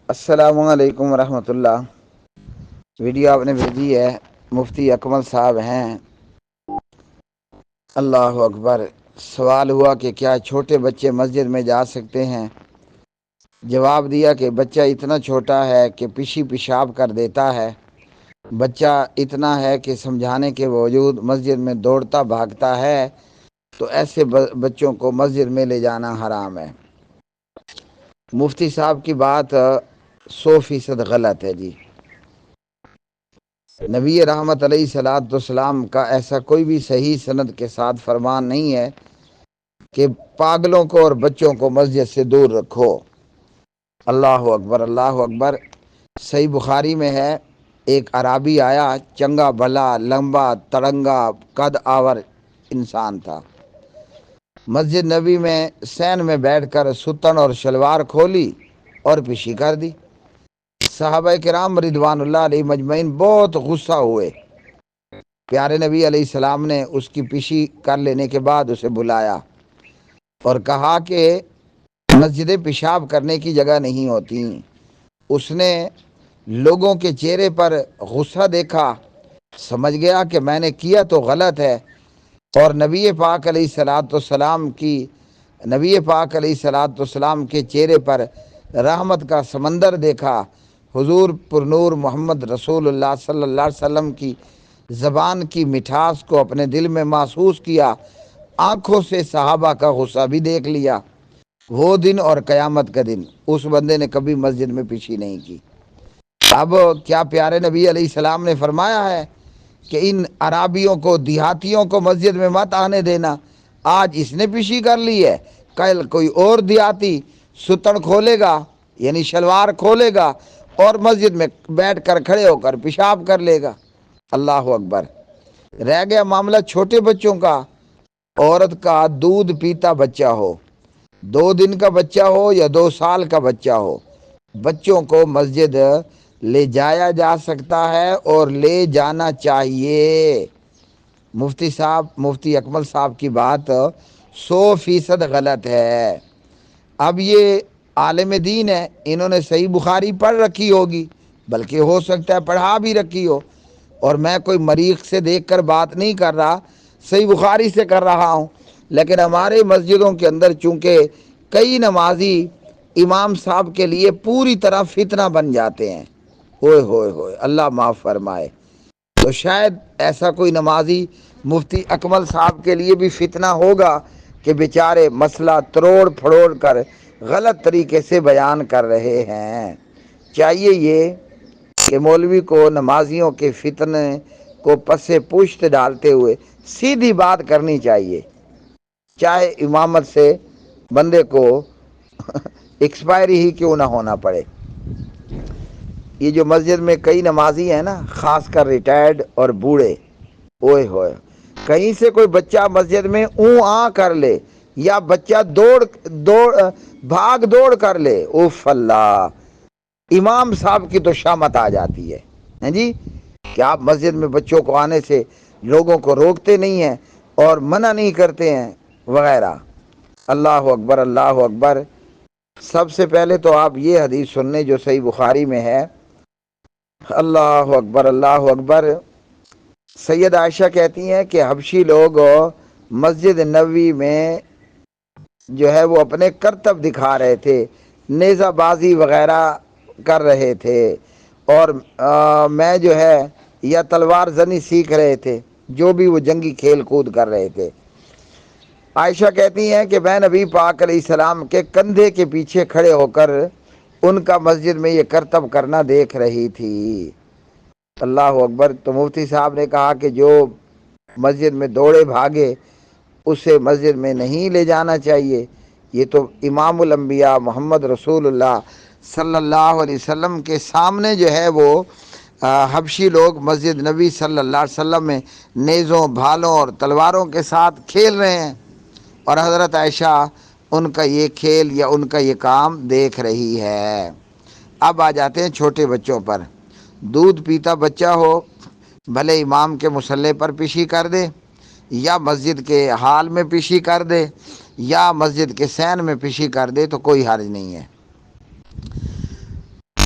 السلام علیکم ورحمۃ اللہ۔ ویڈیو آپ نے بھیجی ہے، مفتی اکمل صاحب ہیں۔ اللہ اکبر۔ سوال ہوا کہ کیا چھوٹے بچے مسجد میں جا سکتے ہیں؟ جواب دیا کہ بچہ اتنا چھوٹا ہے کہ پیشاب کر دیتا ہے۔ بچہ اتنا ہے کہ سمجھانے کے باوجود مسجد میں دوڑتا بھاگتا ہے، تو ایسے بچوں کو مسجد میں لے جانا حرام ہے۔ مفتی صاحب کی بات 100% غلط ہے جی۔ نبی رحمت علیہ الصلوۃ والسلام کا ایسا کوئی بھی صحیح سند کے ساتھ فرمان نہیں ہے کہ پاگلوں کو اور بچوں کو مسجد سے دور رکھو۔ اللہ اکبر، اللہ اکبر۔ صحیح بخاری میں ہے، ایک اعرابی آیا، چنگا بھلا لمبا تڑنگا قد آور انسان تھا۔ مسجد نبی میں سین میں بیٹھ کر ستن اور شلوار کھولی اور پیشی کر دی۔ صحابہ کرام رضوان اللہ علیہ مجمعین بہت غصہ ہوئے۔ پیارے نبی علیہ السلام نے اس کی پیشی کر لینے کے بعد اسے بلایا اور کہا کہ مسجدیں پیشاب کرنے کی جگہ نہیں ہوتی۔ اس نے لوگوں کے چہرے پر غصہ دیکھا، سمجھ گیا کہ میں نے کیا تو غلط ہے، اور نبی پاک علیہ الصلوۃ والسلام کے چہرے پر رحمت کا سمندر دیکھا۔ حضور پر نور محمد رسول اللہ صلی اللہ علیہ وسلم کی زبان کی مٹھاس کو اپنے دل میں محسوس کیا، آنکھوں سے صحابہ کا غصہ بھی دیکھ لیا۔ وہ دن اور قیامت کا دن اس بندے نے کبھی مسجد میں پیشی نہیں کی۔ اب کیا پیارے نبی علیہ السلام نے فرمایا ہے کہ ان عرابیوں کو، دیہاتیوں کو مسجد میں مت آنے دینا؟ آج اس نے پیشی کر لی ہے، کل کوئی اور دیہاتی ستن کھولے گا، یعنی شلوار کھولے گا اور مسجد میں بیٹھ کر کھڑے ہو کر پیشاب کر لے گا۔ اللہ اکبر۔ رہ گیا معاملہ چھوٹے بچوں کا۔ عورت کا دودھ پیتا بچہ ہو، 2 دن کا بچہ ہو یا 2 سال کا بچہ ہو، بچوں کو مسجد لے جایا جا سکتا ہے اور لے جانا چاہیے۔ مفتی اکمل صاحب کی بات 100% غلط ہے۔ اب یہ عالم دین ہے، انہوں نے صحیح بخاری پڑھ رکھی ہوگی، بلکہ ہو سکتا ہے پڑھا بھی رکھی ہو، اور میں کوئی مریخ سے دیکھ کر بات نہیں کر رہا، صحیح بخاری سے کر رہا ہوں۔ لیکن ہمارے مسجدوں کے اندر چونکہ کئی نمازی امام صاحب کے لیے پوری طرح فتنہ بن جاتے ہیں، ہوئے ہوئے ہوئے، اللہ معاف فرمائے، تو شاید ایسا کوئی نمازی مفتی اکمل صاحب کے لیے بھی فتنہ ہوگا کہ بیچارے مسئلہ تروڑ پھڑوڑ کر غلط طریقے سے بیان کر رہے ہیں۔ چاہیے یہ کہ مولوی کو نمازیوں کے فتنے کو پسے پشت ڈالتے ہوئے سیدھی بات کرنی چاہیے، چاہے امامت سے بندے کو ایکسپائری ہی کیوں نہ ہونا پڑے۔ یہ جو مسجد میں کئی نمازی ہیں نا، خاص کر ریٹائرڈ اور بوڑھے، اوئے ہوئے، کہیں سے کوئی بچہ مسجد میں آ کر لے یا بچہ بھاگ دوڑ کر لے، اوف اللہ، امام صاحب کی تو شامت آ جاتی ہے جی، کہ آپ مسجد میں بچوں کو آنے سے لوگوں کو روکتے نہیں ہیں اور منع نہیں کرتے ہیں وغیرہ۔ اللہ اکبر، اللہ اکبر۔ سب سے پہلے تو آپ یہ حدیث سننے جو صحیح بخاری میں ہے۔ اللہ اکبر، اللہ اکبر۔ سید عائشہ کہتی ہیں کہ حبشی لوگ مسجد نبوی میں جو ہے وہ اپنے کرتب دکھا رہے تھے، نیزہ بازی وغیرہ کر رہے تھے، اور میں جو ہے یا تلوار زنی سیکھ رہے تھے، جو بھی وہ جنگی کھیل کود کر رہے تھے۔ عائشہ کہتی ہیں کہ میں نبی پاک علیہ السلام کے کندھے کے پیچھے کھڑے ہو کر ان کا مسجد میں یہ کرتب کرنا دیکھ رہی تھی۔ اللہ اکبر۔ تو مفتی صاحب نے کہا کہ جو مسجد میں دوڑے بھاگے اسے مسجد میں نہیں لے جانا چاہیے۔ یہ تو امام الانبیاء محمد رسول اللہ صلی اللہ علیہ وسلم کے سامنے جو ہے وہ حبشی لوگ مسجد نبی صلی اللہ علیہ وسلم میں نیزوں، بھالوں اور تلواروں کے ساتھ کھیل رہے ہیں، اور حضرت عائشہ ان کا یہ کھیل یا ان کا یہ کام دیکھ رہی ہے۔ اب آ جاتے ہیں چھوٹے بچوں پر۔ دودھ پیتا بچہ ہو، بھلے امام کے مصلی پر پیشی کر دے، یا مسجد کے ہال میں پیشی کر دے، یا مسجد کے سین میں پیشی کر دے، تو کوئی حرج نہیں ہے۔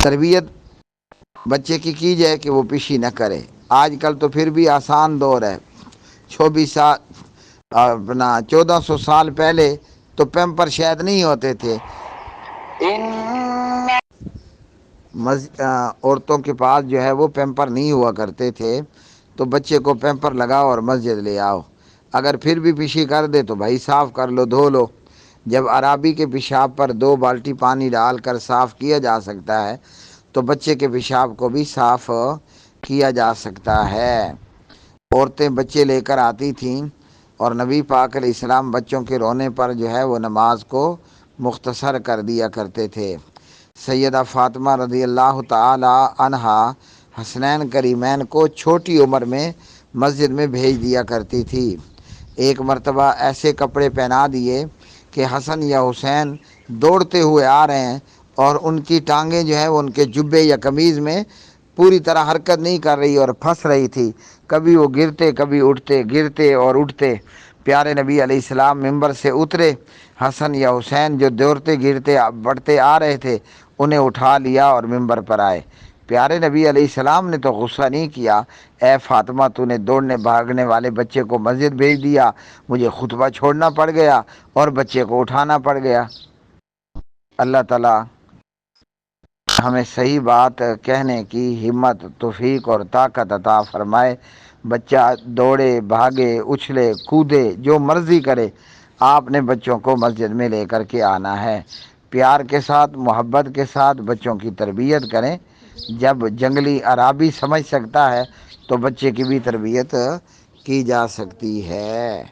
تربیت بچے کی جائے کہ وہ پیشی نہ کرے۔ آج کل تو پھر بھی آسان دور ہے، 24 سال 1400 سال پہلے تو پیمپر شاید نہیں ہوتے تھے، عورتوں کے پاس جو ہے وہ پیمپر نہیں ہوا کرتے تھے، تو بچے کو پیمپر لگاؤ اور مسجد لے آؤ۔ اگر پھر بھی پیشی کر دے تو بھائی صاف کر لو، دھو لو۔ جب عرابی کے پیشاب پر 2 بالٹی پانی ڈال کر صاف کیا جا سکتا ہے تو بچے کے پیشاب کو بھی صاف کیا جا سکتا ہے۔ عورتیں بچے لے کر آتی تھیں اور نبی پاک علیہ السلام بچوں کے رونے پر جو ہے وہ نماز کو مختصر کر دیا کرتے تھے۔ سیدہ فاطمہ رضی اللہ تعالی عنہا حسنین کریمین کو چھوٹی عمر میں مسجد میں بھیج دیا کرتی تھی۔ ایک مرتبہ ایسے کپڑے پہنا دیے کہ حسن یا حسین دوڑتے ہوئے آ رہے ہیں اور ان کی ٹانگیں جو ہے وہ ان کے جبے یا قمیض میں پوری طرح حرکت نہیں کر رہی اور پھنس رہی تھی، کبھی وہ گرتے کبھی اٹھتے، گرتے اور اٹھتے۔ پیارے نبی علیہ السلام ممبر سے اترے، حسن یا حسین جو دوڑتے گرتے بڑھتے آ رہے تھے انہیں اٹھا لیا اور ممبر پر آئے۔ پیارے نبی علیہ السلام نے تو غصہ نہیں کیا، اے فاطمہ تو نے دوڑنے بھاگنے والے بچے کو مسجد بھیج دیا، مجھے خطبہ چھوڑنا پڑ گیا اور بچے کو اٹھانا پڑ گیا۔ اللہ تعالیٰ ہمیں صحیح بات کہنے کی ہمت، توفیق اور طاقت عطا فرمائے۔ بچہ دوڑے بھاگے اچھلے کودے جو مرضی کرے، آپ نے بچوں کو مسجد میں لے کر کے آنا ہے۔ پیار کے ساتھ محبت کے ساتھ بچوں کی تربیت کریں۔ جب جنگلی عرابی سمجھ سکتا ہے تو بچے کی بھی تربیت کی جا سکتی ہے۔